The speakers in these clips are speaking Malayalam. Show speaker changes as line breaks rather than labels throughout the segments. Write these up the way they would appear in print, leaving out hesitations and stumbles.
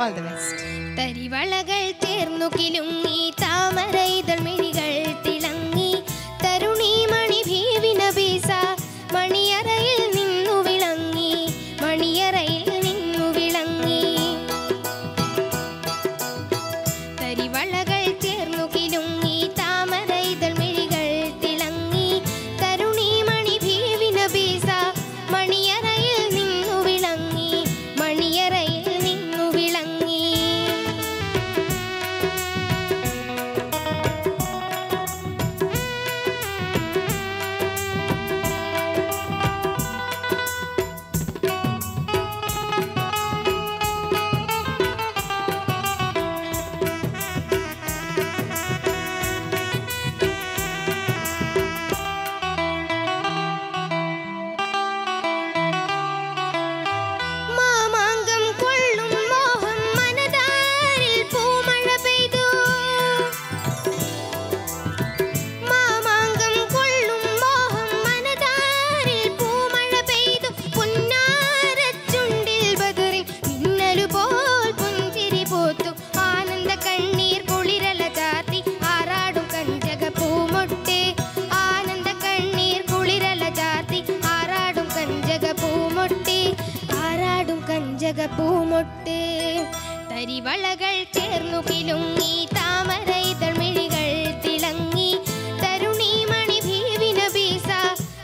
All the best.
തരിവളകൾ ചേർന്നു കിലുങ്ങി താമര ഇതൾ മിഴികൾ തിളങ്ങി തരുണി മണി ഭീവി നബീസ മണിയറയിൽ നിന്നു വിളങ്ങി മണിയറയിൽ നിന്നു വിളങ്ങി. തരിവളകൾ ചേർന്നു കിലുങ്ങി താമര ഇതൾ മിഴികൾ തിളങ്ങി തരുണി മണി ഭീവി നബീസ മണിയറയിൽ നിന്നു വിളങ്ങി മണിയറയിൽ നിന്നു വിളങ്ങി. മാമാങ്കം കൊള്ളും മോഹം മനതാരിൽ പൂമഴ പെയ്തു മാമാങ്കം കൊള്ളും മോഹം മനതാരിൽ പൂമഴ പെയ്തു പുന്നാരച്ചുണ്ടിൽ ബദറിൻ മിന്നലുപോൽ പുഞ്ചിരി പോത്തു ആനന്ദ കണ്ണീർ കുളിരല ചാർത്തി ആറാടും കഞ്ചക പൂമൊട്ട് ആനന്ദ കണ്ണീർ കുളിരല ചാർത്തി ആറാടും കഞ്ചക പൂമൊട്ട് ആറാടും കഞ്ചക പൂമൊട്ട്. തരിവളകൾ ചേർന്നു കിലുങ്ങി താമര ഇതൾ മിഴികൾ തിളങ്ങി തരുണി മണി ഭീവി നബീസ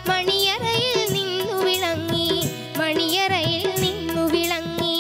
മണിയറയിൽ നിന്നു വിളങ്ങി മണിയറയിൽ നിന്നു വിളങ്ങി.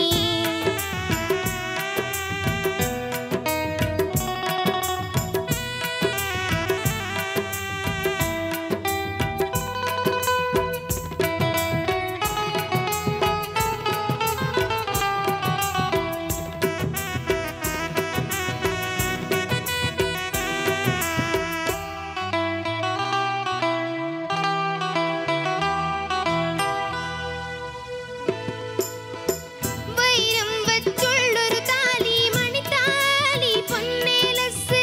വൈരം വച്ചുള്ളൊരു താലി മണിത്താലി പൊന്നേലസ്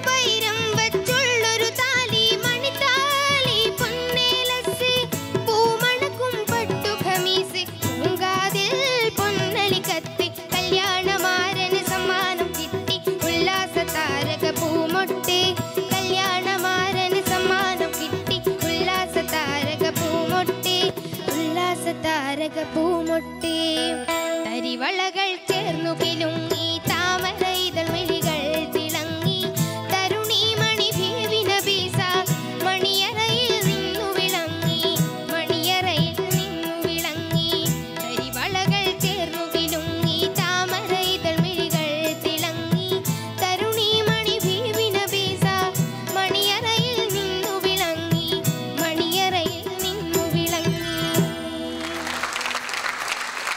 വൈരം വച്ചുള്ളൊരു താലി മണിത്താലി പൊന്നേലസ് പൂമണക്കും പട്ടു ഖമീസ് പൂങ്കാതിൽ പൊന്നലി കത്തി കല്യാണമാരന് സമ്മാനം കിട്ടി ഉല്ലാസ താരക പൂമൊട്ട് കല്യാണമാരന് സമ്മാനം കിട്ടി ഉല്ലാസ താരക പൂമൊട്ട് ഉല്ലാസ താരക പൂമൊട്ട്. തരിവളകൾ ചേർന്നു കിലുങ്ങി